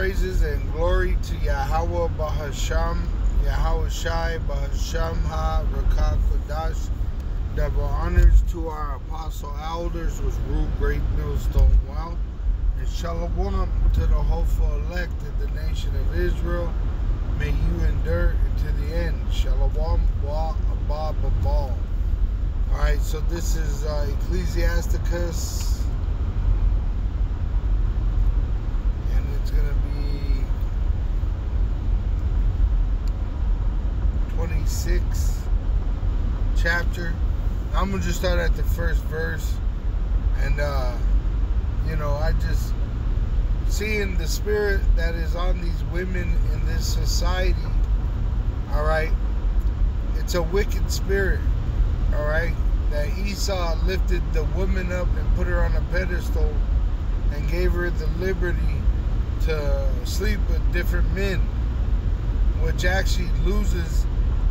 praises and glory to Yahweh Bahasham, Yahweh Shai Bahasham Ha Rakah Kodash. Double honors to our apostle elders which rule Great Millstone Well. And Shalom to the hopeful elect of the nation of Israel. May you endure into the end. Shalom Wa Abba Babal. Alright, so this is Ecclesiasticus. And it's going to be 26th chapter. I'm going to just start at the first verse. And, I just seeing the spirit that is on these women in this society. Alright. It's a wicked spirit. Alright. That Esau lifted the woman up and put her on a pedestal and gave her the liberty to sleep with different men, which actually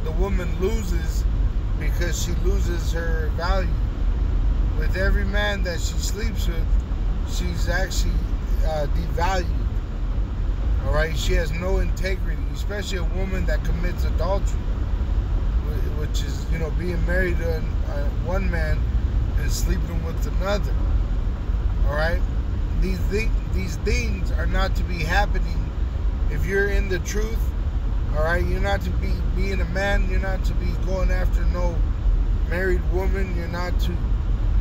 the woman loses because she loses her value. With every man that she sleeps with, she's actually devalued. Alright, she has no integrity, especially a woman that commits adultery, which is, being married to one man and sleeping with another. Alright, these things are not to be happening if you're in the truth. Alright, you're not to be being a man, you're not to be going after no married woman, you're not to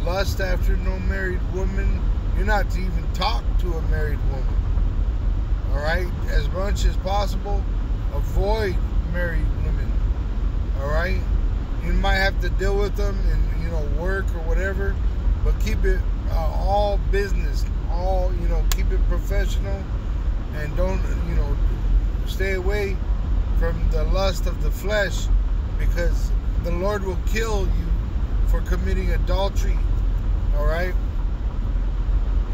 lust after no married woman, you're not to even talk to a married woman. Alright, as much as possible, avoid married women. Alright, you might have to deal with them and work or whatever, but keep it all business, all keep it professional, and don't stay away from the lust of the flesh, because the Lord will kill you for committing adultery. Alright,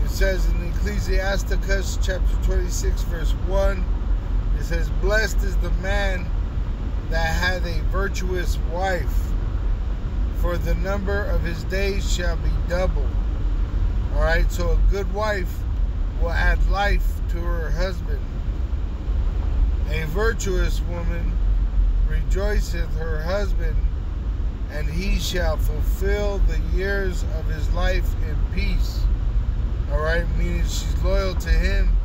it says in Ecclesiasticus chapter 26 verse 1, it says, blessed is the man that hath a virtuous wife, for the number of his days shall be doubled. Alright, so a good wife will add life to her husband. A virtuous woman rejoiceth her husband, and he shall fulfill the years of his life in peace. Alright, meaning she's loyal to him.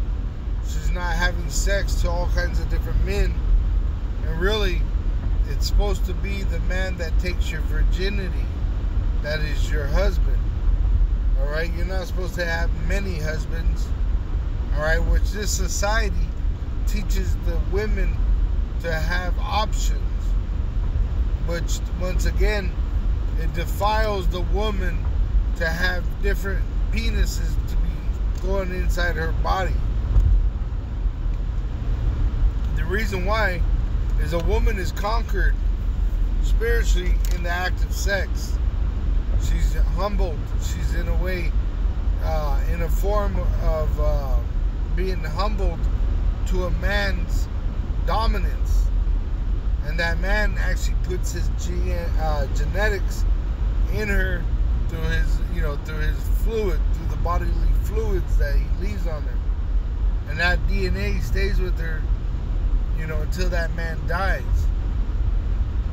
She's not having sex to all kinds of different men. And really, it's supposed to be the man that takes your virginity that is your husband. Alright, you're not supposed to have many husbands. Alright, which this society teaches the women to have options. Which, once again, it defiles the woman to have different penises to be going inside her body. The reason why is a woman is conquered spiritually in the act of sex. She's humbled. She's in a way, in a form of being humbled to a man's dominance. And that man actually puts his genetics in her through his, through his fluid, through the bodily fluids that he leaves on her. And that DNA stays with her, until that man dies.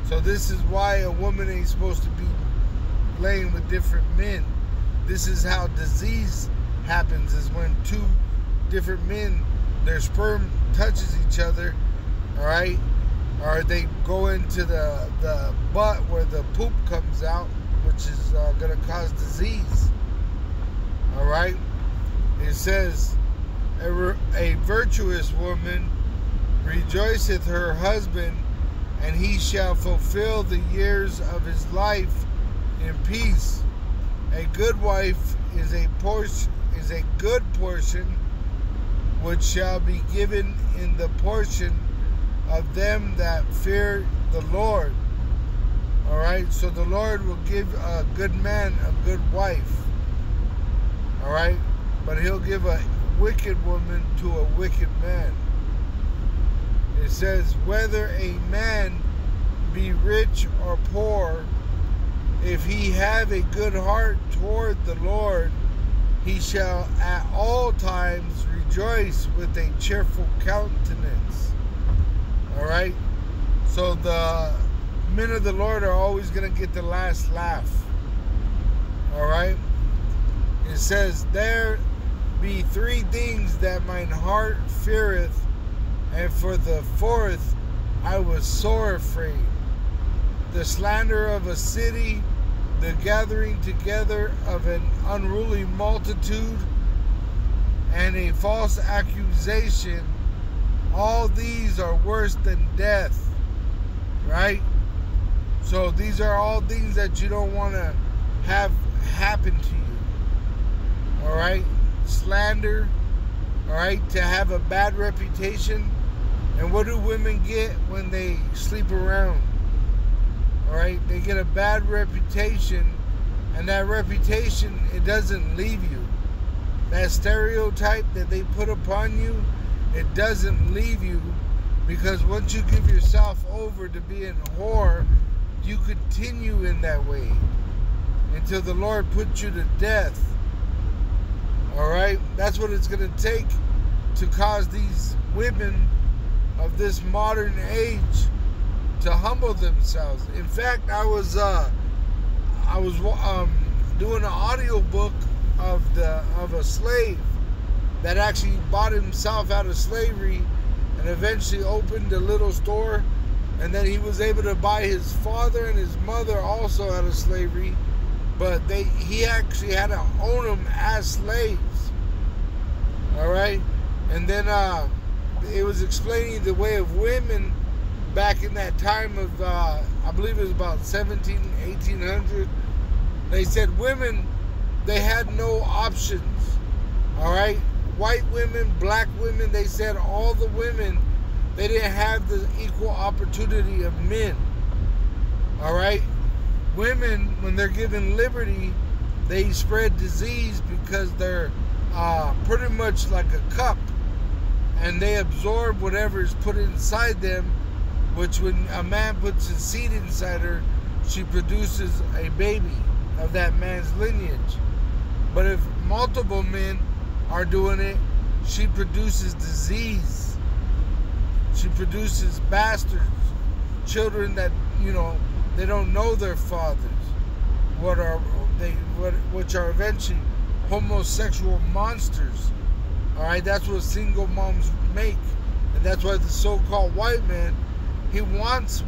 So this is why a woman ain't supposed to be laying with different men. This is how disease happens, is when two different men, their sperm touches each other, alright? Or they go into the butt where the poop comes out, which is going to cause disease. Alright? It says, a virtuous woman rejoiceth her husband, and he shall fulfill the years of his life in peace. A good wife is a good portion, which shall be given in the portion of them that fear the Lord. Alright, so the Lord will give a good man a good wife. Alright, but he'll give a wicked woman to a wicked man. It says, whether a man be rich or poor, if he have a good heart toward the Lord, he shall at all times rejoice with a cheerful countenance. All right? So the men of the Lord are always going to get the last laugh. All right? It says, there be 3 things that mine heart feareth, and for the 4th I was sore afraid. The slander of a city, the gathering together of an unruly multitude, and a false accusation. All these are worse than death. Right? So these are all things that you don't want to have happen to you. All right? Slander. All right? To have a bad reputation. And what do women get when they sleep around? All right? They get a bad reputation. And that reputation, it doesn't leave you. That stereotype that they put upon you, it doesn't leave you. Because once you give yourself over to being a whore, you continue in that way until the Lord puts you to death. All right? That's what it's going to take to cause these women of this modern age to humble themselves. In fact, I was doing an audio book of a slave that actually bought himself out of slavery and eventually opened a little store, and then he was able to buy his father and his mother also out of slavery, but he actually had to own them as slaves. All right? And then it was explaining the way of women back in that time of, I believe it was about 1800. They said women, they had no options. All right? White women, black women, they said all the women, they didn't have the equal opportunity of men. All right? Women, when they're given liberty, they spread disease because they're pretty much like a cup. And they absorb whatever is put inside them, which when a man puts his seed inside her, she produces a baby of that man's lineage. But if multiple men are doing it, she produces disease. She produces bastards, children that, they don't know their fathers, which are eventually homosexual monsters. All right, that's what single moms make, and that's why the so-called white man, he wants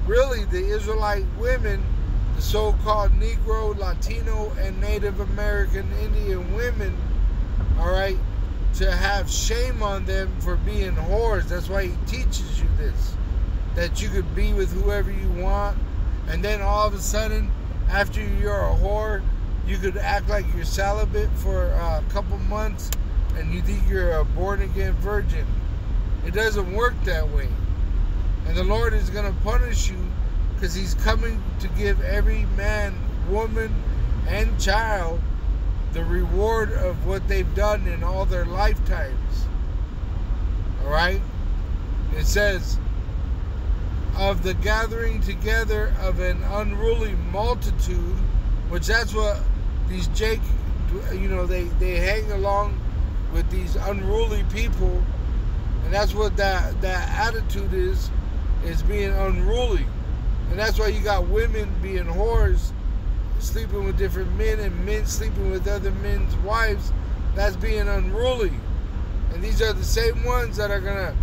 really the Israelite women, the so-called Negro, Latino, and Native American Indian women, all right, to have shame on them for being whores. That's why he teaches you this, that you could be with whoever you want, and then all of a sudden, after you're a whore, you could act like you're celibate for a couple months, and you think you're a born-again virgin. It doesn't work that way. And the Lord is going to punish you because he's coming to give every man, woman, and child the reward of what they've done in all their lifetimes. All right? It says, of the gathering together of an unruly multitude, which that's what these they hang along with these unruly people, and that's what that attitude is being unruly. And that's why you got women being whores, sleeping with different men, and men sleeping with other men's wives. That's being unruly. And these are the same ones that are gonna,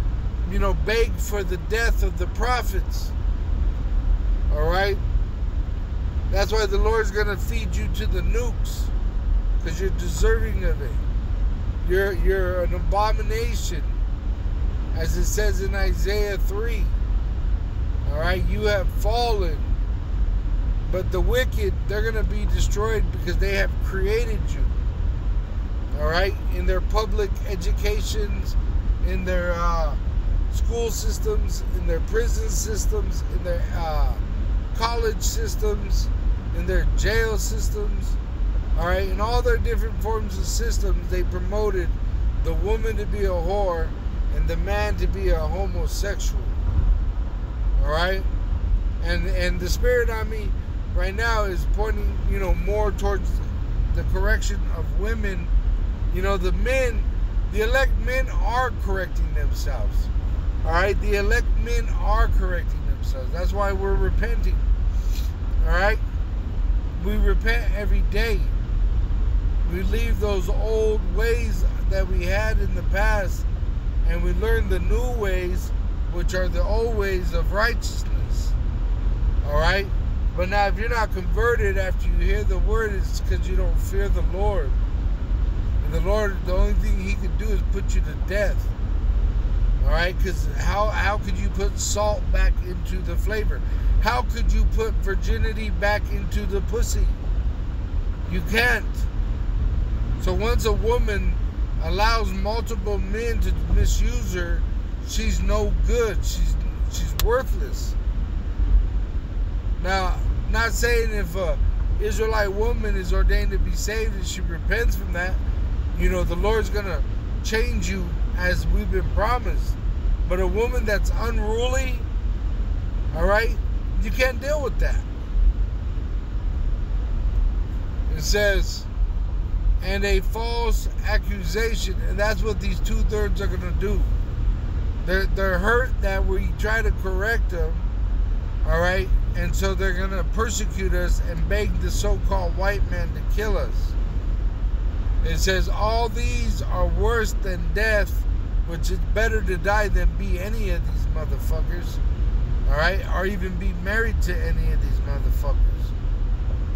beg for the death of the prophets. All right? That's why the Lord's gonna feed you to the nukes, because you're deserving of it. You're an abomination, as it says in Isaiah 3. All right, you have fallen, but the wicked, they're going to be destroyed because they have created you. All right, in their public educations, in their school systems, in their prison systems, in their college systems, in their jail systems. All right, in all their different forms of systems, they promoted the woman to be a whore and the man to be a homosexual. All right, and the spirit on me right now is pointing, more towards the correction of women. The men, The elect men are correcting themselves. All right? The elect men are correcting themselves. That's why we're repenting. All right? We repent every day. We leave those old ways that we had in the past, and we learn the new ways, which are the old ways of righteousness. All right? But now if you're not converted after you hear the word, it's because you don't fear the Lord. And the Lord, the only thing he could do is put you to death. All right? Because how could you put salt back into the flavor? How could you put virginity back into the pussy? You can't. So once a woman allows multiple men to misuse her, she's no good. She's worthless. Now, not saying if a Israelite woman is ordained to be saved and she repents from that, you know, the Lord's going to change you as we've been promised. But a woman that's unruly, all right, you can't deal with that. It says, and a false accusation, and that's what these 2/3 are going to do. They're hurt that we try to correct them, all right, and so they're going to persecute us and beg the so-called white man to kill us. It says, all these are worse than death, which is better to die than be any of these motherfuckers, all right, or even be married to any of these motherfuckers,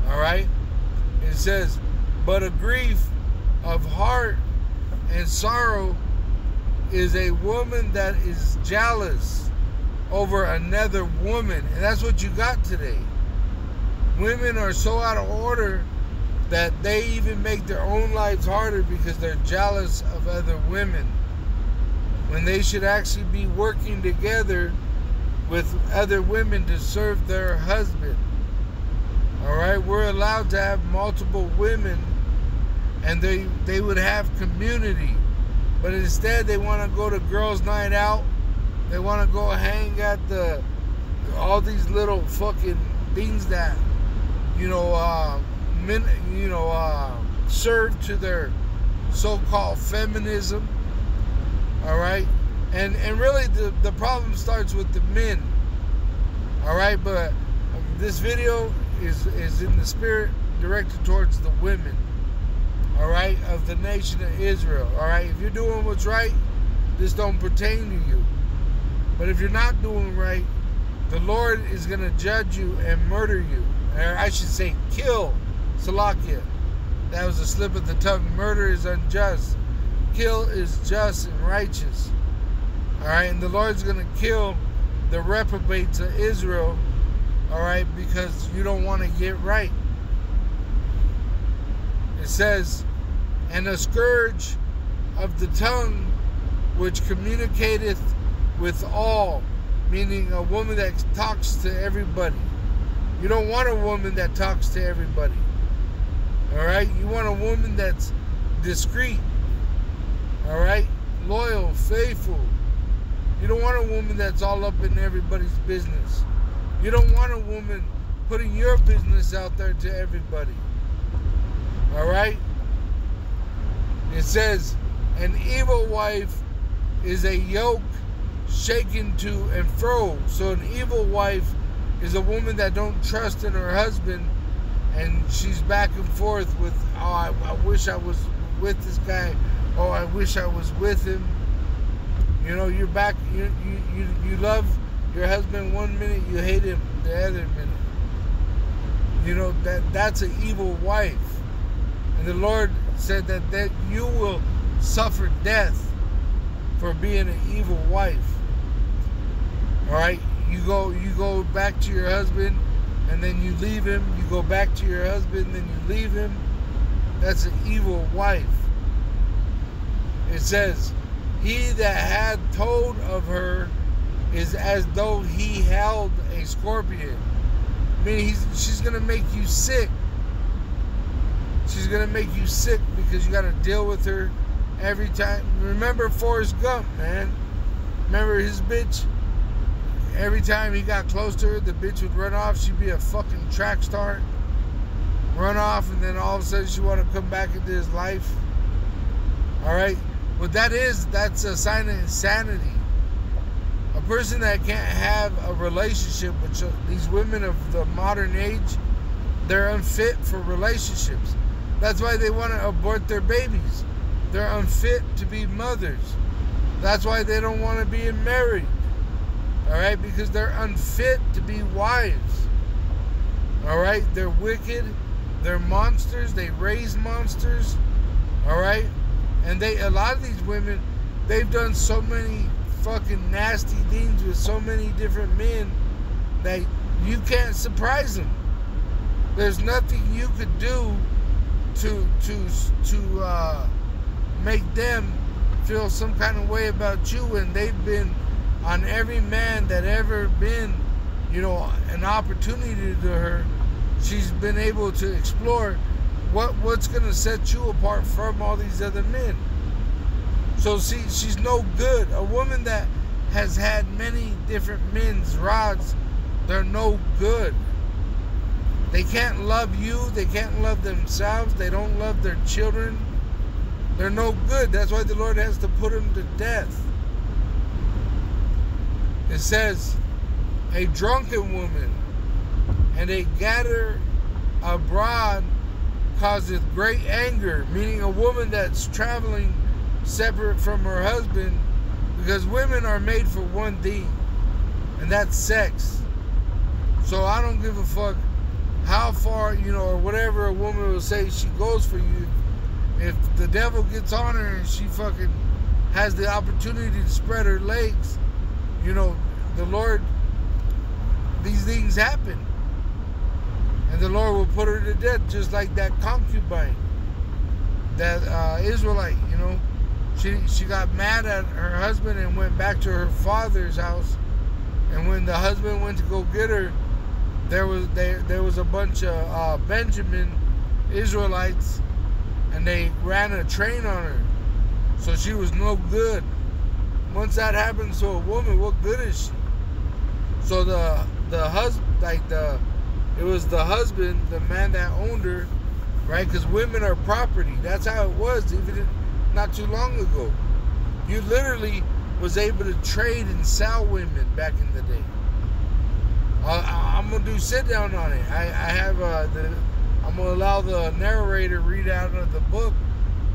all right. It says, but a grief of heart and sorrow is a woman that is jealous over another woman. And that's what you got today. Women are so out of order that they even make their own lives harder because they're jealous of other women, when they should actually be working together with other women to serve their husband. All right, we're allowed to have multiple women, and they would have community, but instead they want to go to girls' night out. They want to go hang at all these little fucking things that serve to their so-called feminism. All right, and really the problem starts with the men. All right, but this video is in the spirit directed towards the women, all right, of the nation of Israel. All right, if you're doing what's right, this don't pertain to you. But if you're not doing right, the Lord is going to judge you and murder you. Or I should say kill. Salakia. That was a slip of the tongue. Murder is unjust. Kill is just and righteous. All right, and the Lord's going to kill the reprobates of Israel, all right, because you don't want to get right. It says, and a scourge of the tongue which communicateth with all, meaning a woman that talks to everybody. You don't want a woman that talks to everybody. All right? You want a woman that's discreet. All right? Loyal, faithful. You don't want a woman that's all up in everybody's business. You don't want a woman putting your business out there to everybody. All right? It says, an evil wife is a yoke shaken to and fro. So an evil wife is a woman that don't trust in her husband, and she's back and forth with, oh, I wish I was with this guy. Oh, I wish I was with him. You know, you're back. You love your husband one minute, you hate him the other minute. You know, that's an evil wife. And the Lord said that you will suffer death for being an evil wife. All right, you go back to your husband, and then you leave him. You go back to your husband, then you leave him. That's an evil wife. It says, he that had told of her is as though he held a scorpion. I mean, she's gonna make you sick. She's gonna make you sick because you gotta deal with her every time. Remember Forrest Gump, man. Remember his bitch? Every time he got close to her, the bitch would run off. She'd be a fucking track star. Run off, and then all of a sudden she want to come back into his life. All right? What that is, that's a sign of insanity. A person that can't have a relationship with these women of the modern age, they're unfit for relationships. That's why they want to abort their babies. They're unfit to be mothers. That's why they don't want to be married. Alright? Because they're unfit to be wives. Alright? They're wicked. They're monsters. They raise monsters. Alright? And a lot of these women, they've done so many fucking nasty things with so many different men that you can't surprise them. There's nothing you could do to make them feel some kind of way about you when they've been on every man that ever been, you know, an opportunity to her. She's been able to explore what's going to set you apart from all these other men. So see, she's no good. A woman that has had many different men's rods, they're no good. They can't love you. They can't love themselves. They don't love their children. They're no good. That's why the Lord has to put them to death. It says, a drunken woman and a gatherer abroad causeth great anger, meaning a woman that's traveling separate from her husband, because women are made for one thing, and that's sex. So I don't give a fuck how far, you know, or whatever a woman will say she goes for you. If the devil gets on her and she fucking has the opportunity to spread her legs, you know, the Lord, these things happen. And the Lord will put her to death, just like that concubine, that Israelite, you know. She got mad at her husband and went back to her father's house. And when the husband went to go get her, there was a bunch of Benjamin Israelites, and they ran a train on her. So she was no good. Once that happens to a woman, what good is she? So the husband, it was the husband, the man that owned her, right? Because women are property. That's how it was, even not too long ago. You literally was able to trade and sell women back in the day. I'm gonna do sit down on it. I have I'm gonna allow the narrator read out of the book,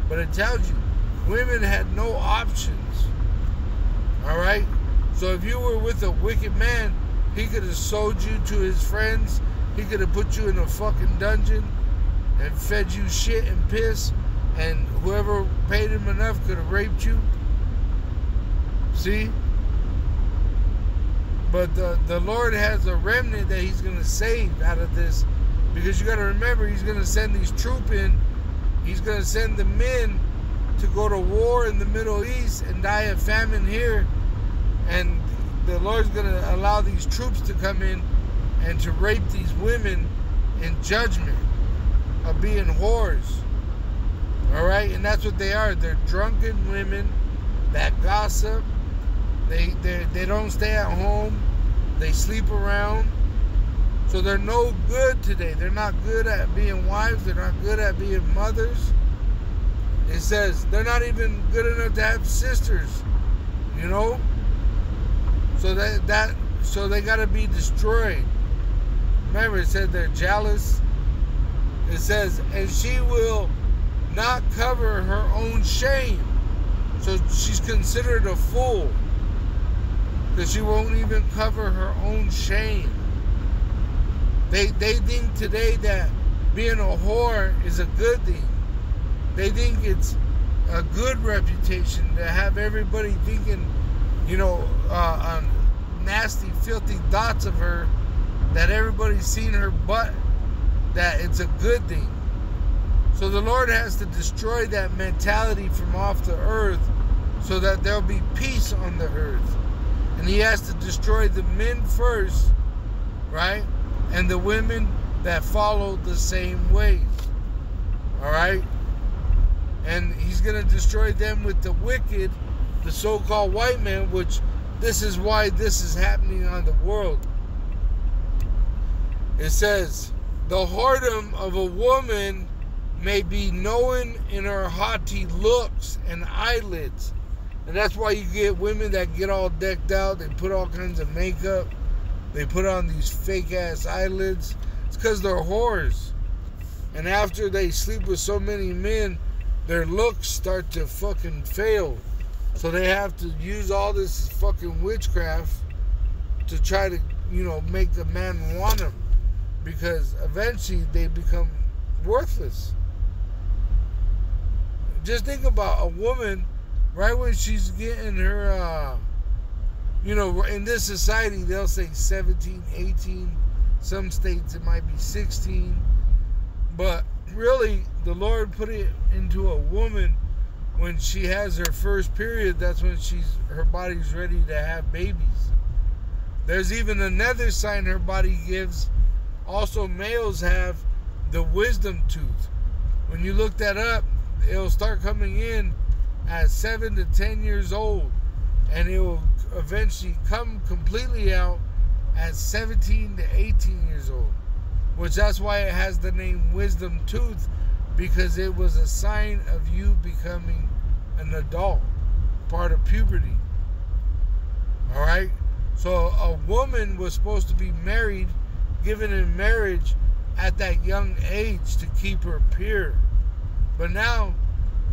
but it tells you women had no options. All right. So if you were with a wicked man, he could have sold you to his friends. He could have put you in a fucking dungeon and fed you shit and piss, and whoever paid him enough could have raped you. See? But the Lord has a remnant that he's going to save out of this, because you got to remember, he's going to send these troops in. He's going to send the men to go to war in the Middle East and die of famine here. And the Lord's going to allow these troops to come in and to rape these women in judgment of being whores. All right? And that's what they are. They're drunken women that gossip. They don't stay at home. They sleep around. So they're no good today. They're not good at being wives. They're not good at being mothers. It says they're not even good enough to have sisters, you know? So so they got to be destroyed. Remember, it said they're jealous. It says, and she will not cover her own shame. So she's considered a fool, because she won't even cover her own shame. They think today that being a whore is a good thing. They think it's a good reputation to have everybody thinking, you know, nasty, filthy thoughts of her, that everybody's seen her butt, that it's a good thing. So the Lord has to destroy that mentality from off the earth so that there'll be peace on the earth. And he has to destroy the men first, right? And the women that follow the same ways. All right? And he's going to destroy them with the wicked, the so-called white man, which this is why this is happening on the world. It says, the whoredom of a woman may be known in her haughty looks and eyelids. And that's why you get women that get all decked out. They put all kinds of makeup. They put on these fake ass eyelids. It's because they're whores. And after they sleep with so many men, their looks start to fucking fail. So they have to use all this fucking witchcraft to try to, make the man want them. Because eventually they become worthless. Just think about a woman, right when she's getting her, in this society, they'll say 17, 18. Some states it might be 16. But really, the Lord put it into a woman when she has her first period. That's when her body's ready to have babies. There's even another sign her body gives. Also, males have the wisdom tooth. When you look that up, it'll start coming in at 7 to 10 years old, and it will eventually come completely out at 17 to 18 years old, which that's why it has the name wisdom tooth, because it was a sign of you becoming an adult, part of puberty. All right, so a woman was supposed to be married, given in marriage at that young age to keep her pure. But now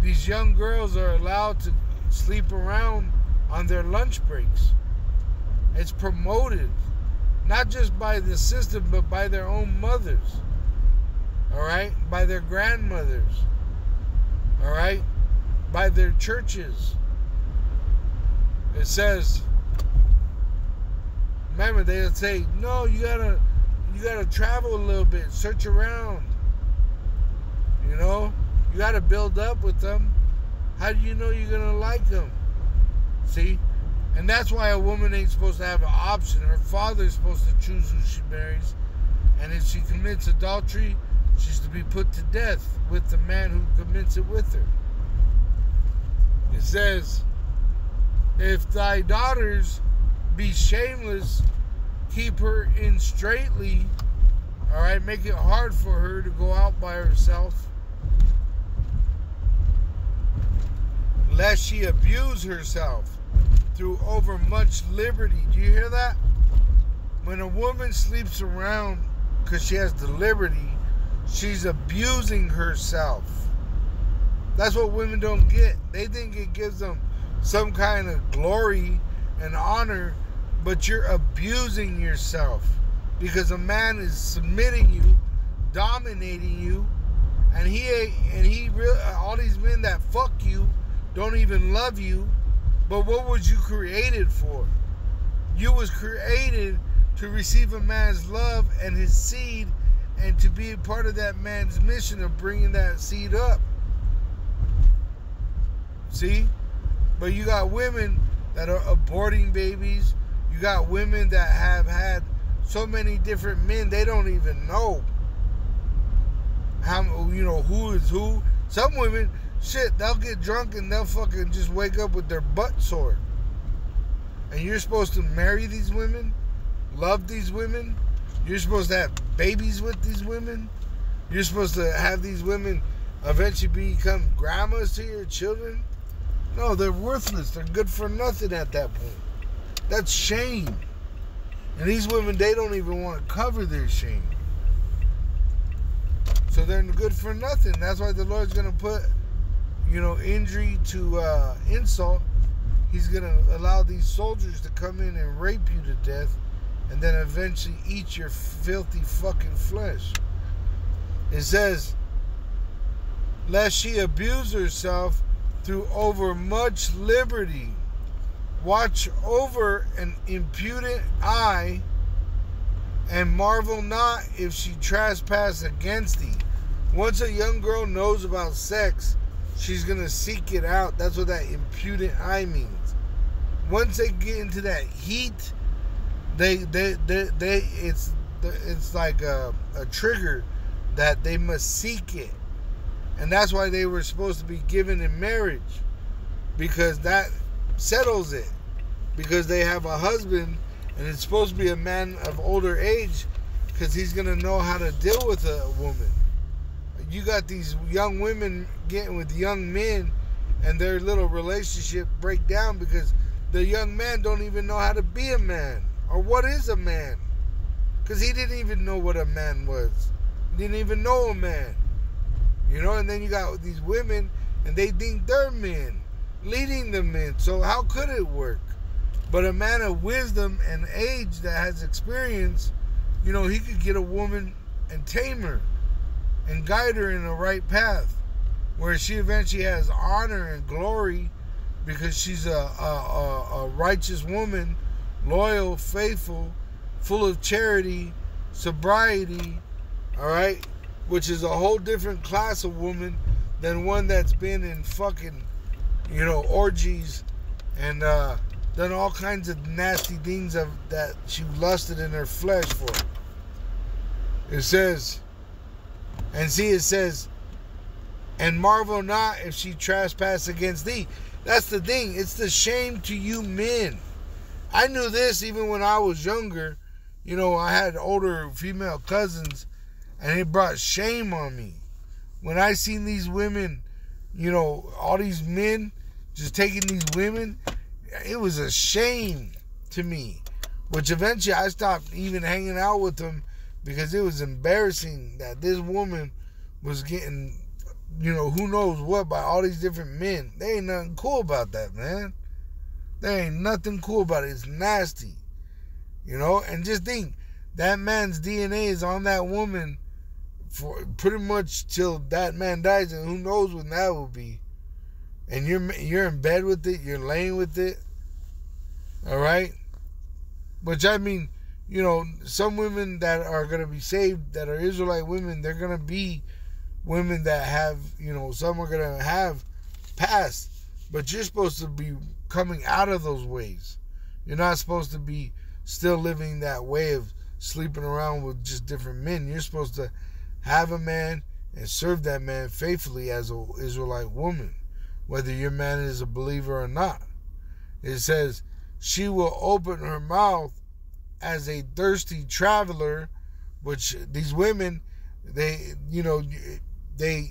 these young girls are allowed to sleep around on their lunch breaks. It's promoted, not just by the system, but by their own mothers. All right? By their grandmothers. All right? By their churches. It says, remember, they'll say, no, you gotta travel a little bit, search around. You got to build up with them. How do you know you're going to like them? See? And that's why a woman ain't supposed to have an option. Her father's supposed to choose who she marries. And if she commits adultery, she's to be put to death with the man who commits it with her. It says, if thy daughters be shameless, keep her in straitly. All right, make it hard for her to go out by herself, lest she abuse herself through overmuch liberty. Do you hear that? When a woman sleeps around because she has the liberty, she's abusing herself. That's what women don't get. They think it gives them some kind of glory and honor, but you're abusing yourself because a man is submitting you, dominating you, and he really, all these men that fuck you don't even love you. But what was you created for? You was created to receive a man's love and his seed, and to be a part of that man's mission of bringing that seed up. See? But you got women that are aborting babies. You got women that have had so many different men they don't even know how, who is who. Some women, shit, they'll get drunk and they'll fucking just wake up with their butt sore. And you're supposed to marry these women, love these women. You're supposed to have babies with these women. You're supposed to have these women eventually become grandmas to your children. No, they're worthless. They're good for nothing at that point. That's shame. And these women, they don't even want to cover their shame. So they're good for nothing. That's why the Lord's going to put, injury to insult. He's going to allow these soldiers to come in and rape you to death, and then eventually eat your filthy fucking flesh. It says, lest she abuse herself through overmuch liberty. Watch over an impudent eye, and marvel not if she trespass against thee. Once a young girl knows about sex, she's going to seek it out. That's what that impudent eye means. Once they get into that heat, it's like a trigger that they must seek it. And that's why they were supposed to be given in marriage, because that settles it. Because they have a husband, and it's supposed to be a man of older age, because he's going to know how to deal with a woman. you got these young women getting with young men, and their little relationship break down because the young man don't even know how to be a man or what is a man, because he didn't even know what a man was. He didn't even know a man, you know. And then you got these women, and they think they're men, leading the men. So how could it work? But a man of wisdom and age that has experience, you know, he could get a woman and tame her and guide her in the right path, where she eventually has honor and glory because she's a righteous woman, loyal, faithful, full of charity, sobriety, all right, which is a whole different class of woman than one that's been in fucking, you know, orgies and done all kinds of nasty things that she lusted in her flesh for. It says, and see, it says, and marvel not if she trespass against thee. That's the thing. It's the shame to you men. I knew this even when I was younger. You know, I had older female cousins, and it brought shame on me. When I seen these women, you know, all these men just taking these women, it was a shame to me. Which eventually I stopped even hanging out with them because it was embarrassing that this woman was getting, you know, who knows what by all these different men. There ain't nothing cool about that, man. There ain't nothing cool about it. It's nasty. You know, and just think, that man's DNA is on that woman for pretty much till that man dies, and who knows when that will be. And you're in bed with it, you're laying with it. All right? Which, I mean, you know, some women that are going to be saved, that are Israelite women, they're going to be women that have, you know, some are going to have past. But you're supposed to be coming out of those ways. You're not supposed to be still living that way of sleeping around with just different men. You're supposed to have a man and serve that man faithfully as an Israelite woman, whether your man is a believer or not. It says, she will open her mouth as a thirsty traveler, which these women, they, you know, they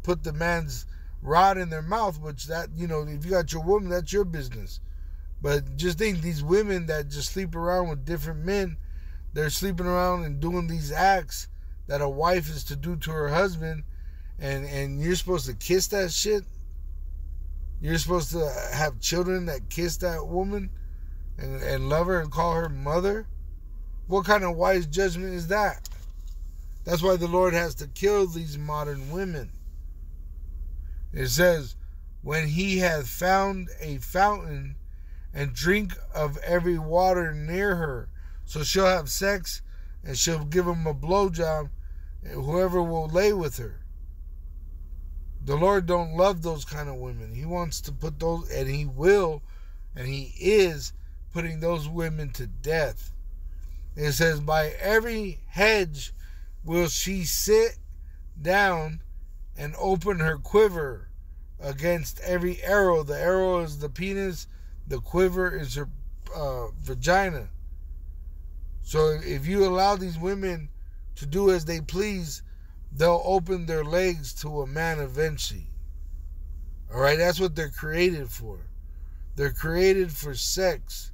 put the man's rod in their mouth, which that, you know, if you got your woman, that's your business. But just think, these women that just sleep around with different men, they're sleeping around and doing these acts that a wife is to do to her husband, and you're supposed to kiss that shit? You're supposed to have children that kiss that woman and love her and call her mother? What kind of wise judgment is that? That's why the Lord has to kill these modern women. It says, when he hath found a fountain and drink of every water near her. So she'll have sex and she'll give him a blowjob, and whoever will lay with her. The Lord don't love those kind of women. He wants to put those, and he will, and he is putting those women to death. It says, by every hedge will she sit down and open her quiver against every arrow. The arrow is the penis. The quiver is her vagina. So if you allow these women to do as they please, they'll open their legs to a man eventually. All right, that's what they're created for. They're created for sex.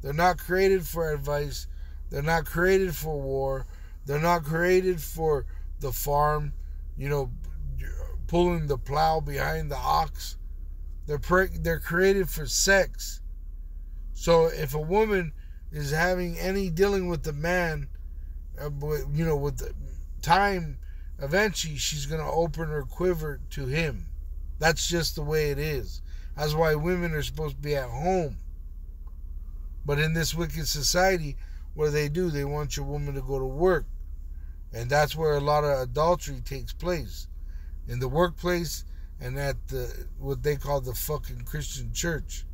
They're not created for advice. They're not created for war. They're not created for the farm, you know, pulling the plow behind the ox. They're created for sex. So if a woman is having any dealing with the man, you know, with the time, eventually she's going to open her quiver to him. That's just the way it is. That's why women are supposed to be at home. But in this wicked society, what do? They want your woman to go to work. And that's where a lot of adultery takes place. In the workplace and at what they call the fucking Christian church.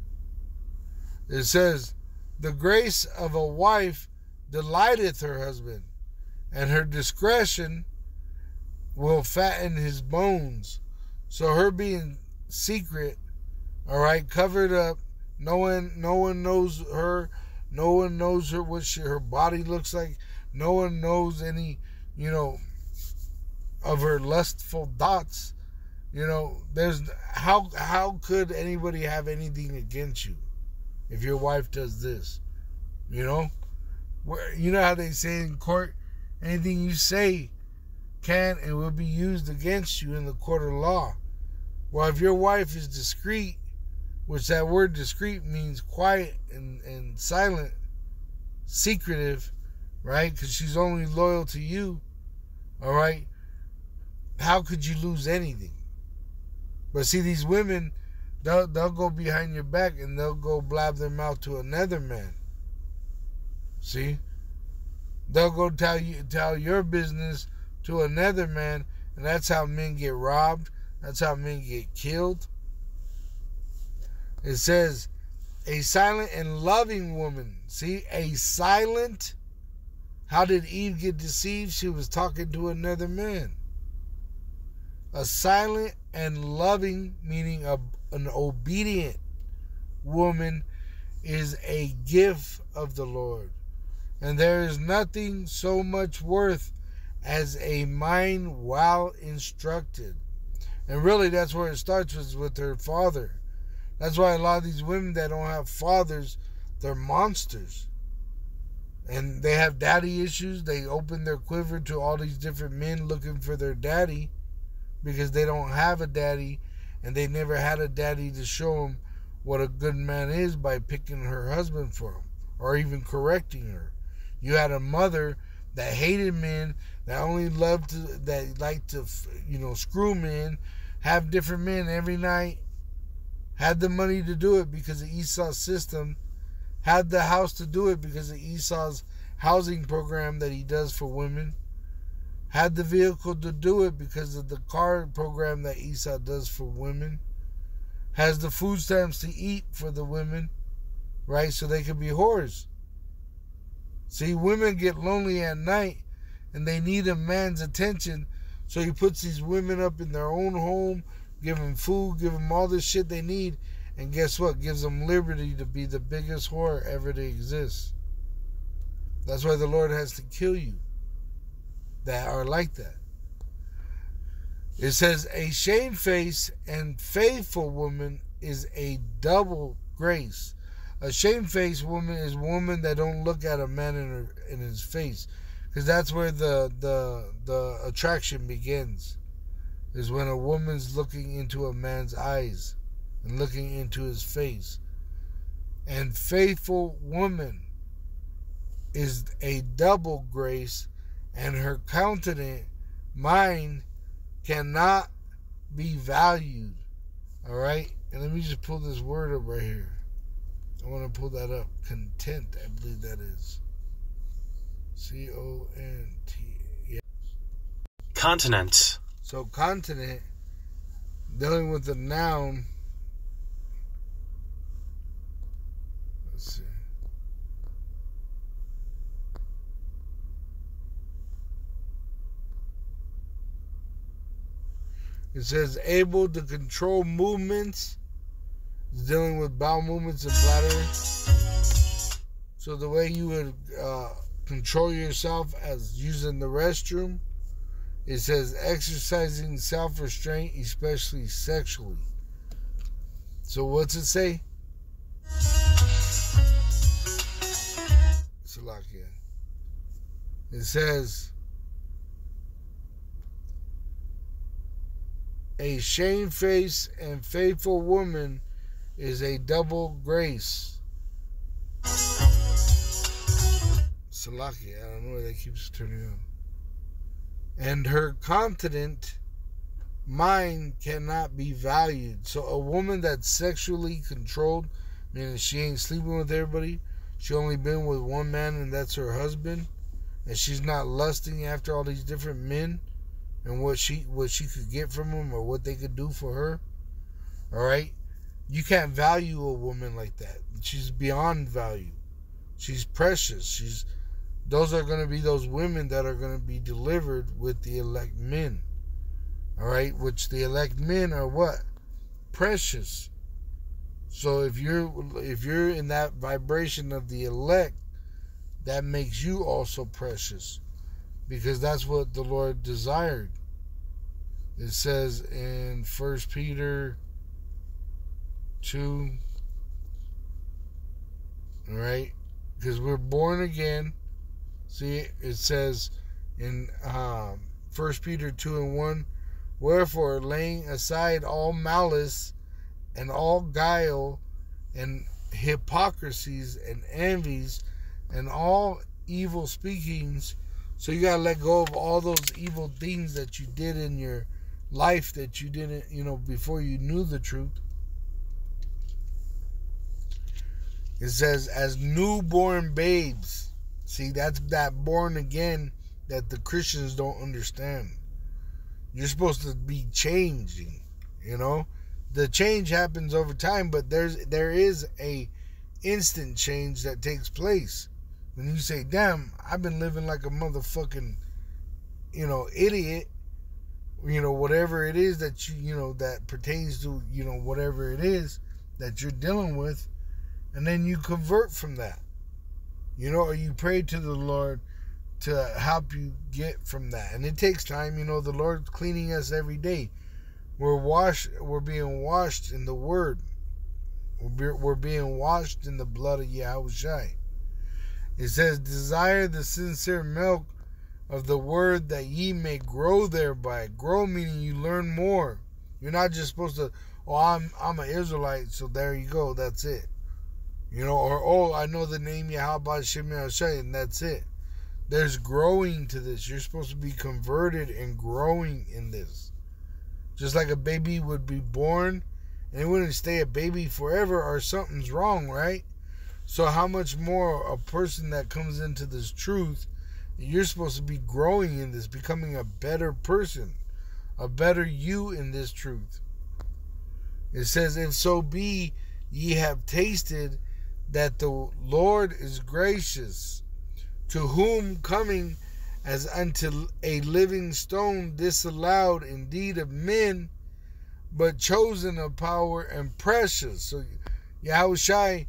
It says, the grace of a wife delighteth her husband, and her discretion will fatten his bones. So her being secret, all right, covered up, no one knows her, no one knows what her body looks like, no one knows any, you know, of her lustful thoughts. You know, there's how could anybody have anything against you if your wife does this? You know, you know how they say in court, anything you say can and will be used against you in the court of law. Well, if your wife is discreet, which that word discreet means quiet and silent, secretive, right? Because she's only loyal to you, all right? How could you lose anything? But see, these women, they'll go behind your back and they'll go blab their mouth to another man. See? They'll go tell your business to another man, and that's how men get robbed. That's how men get killed. It says, a silent and loving woman. See, a silent. How did Eve get deceived? She was talking to another man. A silent and loving, meaning an obedient woman, is a gift of the Lord. And there is nothing so much worth as a mind well instructed. And really, that's where it starts, was with her father. That's why a lot of these women that don't have fathers, they're monsters. And they have daddy issues. They open their quiver to all these different men looking for their daddy because they don't have a daddy, and they never had a daddy to show them what a good man is by picking her husband for him or even correcting her. You had a mother that hated men, that only loved to, that liked to, screw men, have different men every night, had the money to do it because of Esau's system, had the house to do it because of Esau's housing program that he does for women, had the vehicle to do it because of the car program that Esau does for women, has the food stamps to eat for the women, right, so they can be whores. See, women get lonely at night and they need a man's attention, so he puts these women up in their own home, give them food, give them all this shit they need, and guess what? Gives them liberty to be the biggest whore ever to exist. That's why the Lord has to kill you that are like that. It says, a shamefaced and faithful woman is a double grace. A shamefaced woman is a woman that don't look at a man in his face, because that's where the attraction begins, is when a woman's looking into a man's eyes and looking into his face. And faithful woman is a double grace, and her countenance, mind, cannot be valued. All right? And let me just pull this word up right here. I want to pull that up. Content, I believe that is. C-O-N-T. Yeah. Continent. So continent, dealing with the noun. Let's see. It says able to control movements. It's dealing with bowel movements and bladder. So the way you would control yourself as using the restroom, it says exercising self-restraint, especially sexually. So what's it say? Salakia. It says a shamefaced and faithful woman is a double grace. Salaki, I don't know why that keeps turning on. And her continent mind cannot be valued. So a woman that's sexually controlled, meaning she ain't sleeping with everybody, she only been with one man and that's her husband, and she's not lusting after all these different men and what she could get from them or what they could do for her. All right? You can't value a woman like that. She's beyond value. She's precious. Those are going to be those women that are going to be delivered with the elect men. All right? Which the elect men are what? Precious. So if you're in that vibration of the elect, that makes you also precious, because that's what the Lord desired. It says in 1 Peter 2, right? Because we're born again. See, it says in 1 Peter 2 and 1, wherefore, laying aside all malice and all guile and hypocrisies and envies and all evil speakings. So you got to let go of all those evil things that you did in your life that you didn't, before you knew the truth. It says, as newborn babes. See, that's that born again that the Christians don't understand. You're supposed to be changing, The change happens over time, but there is a instant change that takes place. When you say, damn, I've been living like a motherfucking, idiot, whatever it is that that pertains to, whatever it is that you're dealing with, and then you convert from that, or you pray to the Lord to help you get from that. And it takes time, the Lord's cleaning us every day. We're being washed in the Word. We're being washed in the blood of Yahushua. It says, desire the sincere milk of the Word that ye may grow thereby. Grow meaning you learn more. You're not just supposed to, I'm an Israelite, so there you go, that's it. Or, I know the name Yahweh Shem Yahushua, and that's it. There's growing to this. You're supposed to be converted and growing in this. Just like a baby would be born, and it wouldn't stay a baby forever, or something's wrong, right? So how much more a person that comes into this truth, you're supposed to be growing in this, becoming a better person, a better you in this truth. It says, if so be ye have tasted that the Lord is gracious, to whom coming as unto a living stone, disallowed indeed of men, but chosen of power and precious. So Yahushua,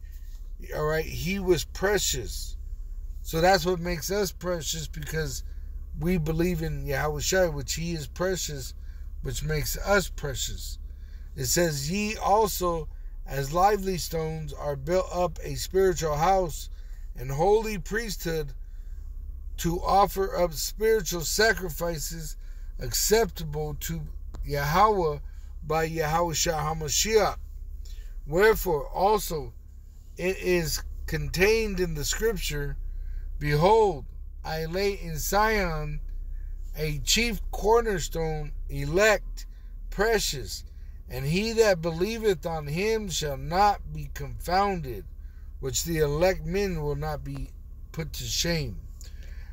all right, he was precious. So that's what makes us precious, because we believe in Yahushua, which he is precious, which makes us precious. It says, ye also as lively stones are built up a spiritual house and holy priesthood, to offer up spiritual sacrifices acceptable to Yahweh by Yahushua HaMashiach. Wherefore also it is contained in the scripture, behold, I lay in Zion a chief cornerstone, elect, precious, and he that believeth on him shall not be confounded, which the elect men will not be put to shame.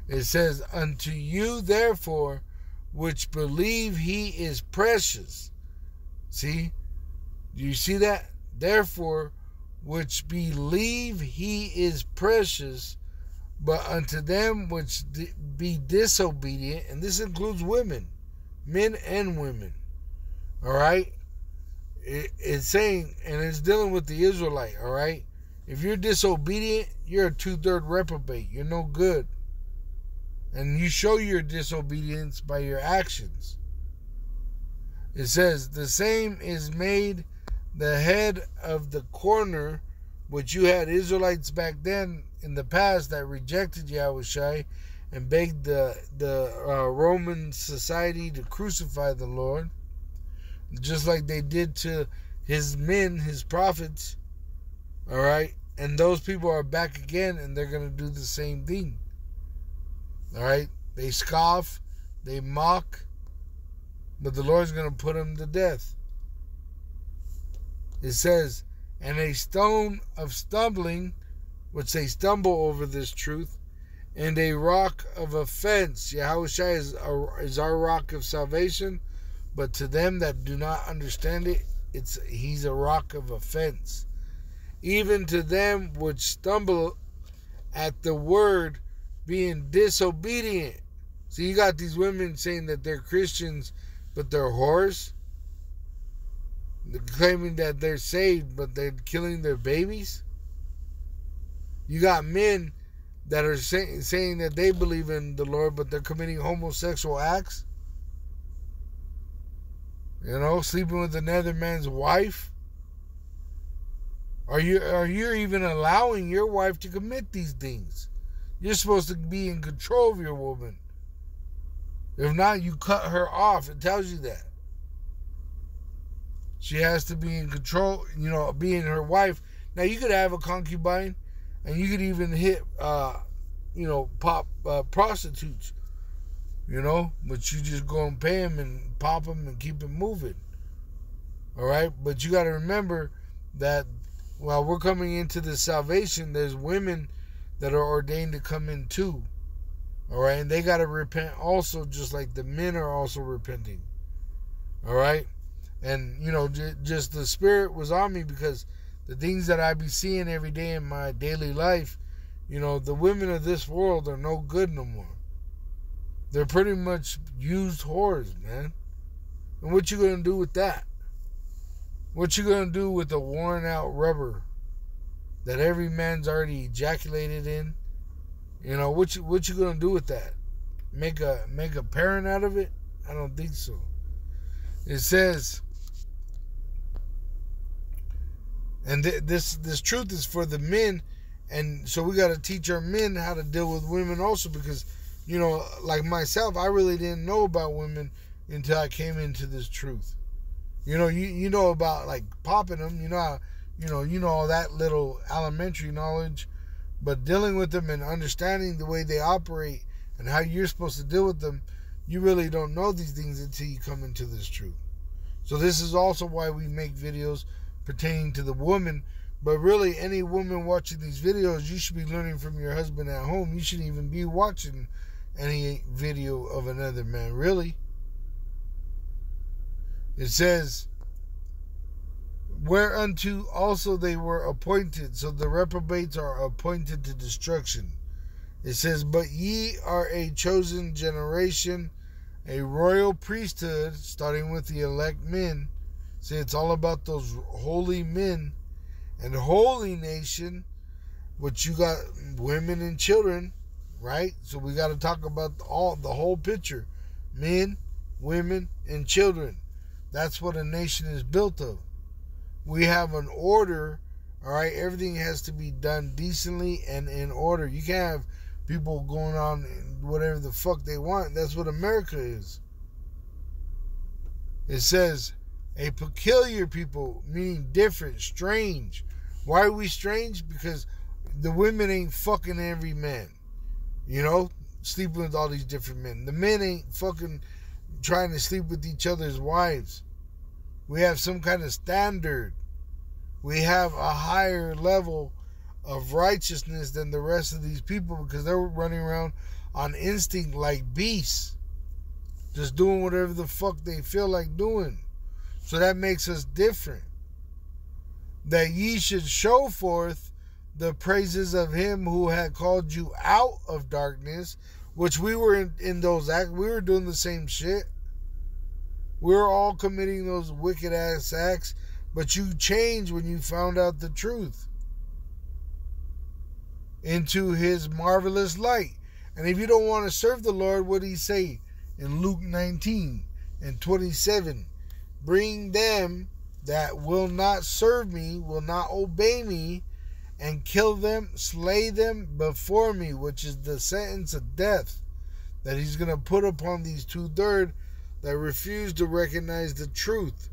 It says, unto you therefore which believe he is precious. See? Do you see that? Therefore which believe he is precious, but unto them which be disobedient, and this includes women, men and women. All right? It's saying, and it's dealing with the Israelite, all right? If you're disobedient, you're a 2/3 reprobate. You're no good. And you show your disobedience by your actions. It says, the same is made the head of the corner, which you had Israelites back then in the past that rejected Yahushua and begged the Roman society to crucify the Lord, just like they did to his men, his prophets. All right? And those people are back again, and they're going to do the same thing. All right? They scoff, they mock, but the Lord's going to put them to death. It says, and a stone of stumbling, which they stumble over this truth, and a rock of offense. Yahushua is our rock of salvation, but to them that do not understand it, he's a rock of offense. Even to them which stumble at the word, being disobedient. So you got these women saying that they're Christians, but they're whores. They're claiming that they're saved, but they're killing their babies. You got men that are saying that they believe in the Lord, but they're committing homosexual acts. You know, sleeping with another man's wife. Are you even allowing your wife to commit these things? You're supposed to be in control of your woman. If not, you cut her off. It tells you that. She has to be in control, you know, being her wife. Now, you could have a concubine, and you could even hit, you know, pop prostitutes, you know, but you just go and pay them and pop them and keep it moving. All right? But you got to remember that while we're coming into this salvation, there's women that are ordained to come in too. All right? And they got to repent also, just like the men are also repenting. All right? And, you know, just the Spirit was on me because the things that I be seeing every day in my daily life, you know, the women of this world are no good no more. They're pretty much used whores, man. And what you going to do with that? What you going to do with a worn out rubber that every man's already ejaculated in? You know, what you going to do with that? Make a parent out of it? I don't think so. It says, and this truth is for the men, and so we got to teach our men how to deal with women also, because, you know, like myself, I really didn't know about women until I came into this truth. You know, you know about like popping them, you know all that little elementary knowledge, but dealing with them and understanding the way they operate and how you're supposed to deal with them, you really don't know these things until you come into this truth. So this is also why we make videos pertaining to the woman. But really, any woman watching these videos, you should be learning from your husband at home. You shouldn't even be watching any video of another man, really. It says, whereunto also they were appointed. So the reprobates are appointed to destruction. It says, but ye are a chosen generation, a royal priesthood, starting with the elect men. See, it's all about those holy men, and holy nation, which you got women and children, right? So we got to talk about the whole picture. Men, women, and children. That's what a nation is built of. We have an order, all right? Everything has to be done decently and in order. You can't have people going on whatever the fuck they want. That's what America is. It says, a peculiar people, meaning different, strange. Why are we strange? Because the women ain't fucking every man. You know? Sleeping with all these different men. The men ain't fucking trying to sleep with each other's wives. We have some kind of standard. We have a higher level of righteousness than the rest of these people, because they're running around on instinct like beasts, just doing whatever the fuck they feel like doing. So that makes us different. That ye should show forth the praises of him who had called you out of darkness, which we were in those acts. We were doing the same shit. We were all committing those wicked ass acts, but you changed when you found out the truth. Into his marvelous light. And if you don't want to serve the Lord, what did he say in Luke 19 and 27? Bring them that will not serve me, will not obey me, and kill them, slay them before me, which is the sentence of death that he's going to put upon these 2/3 that refuse to recognize the truth.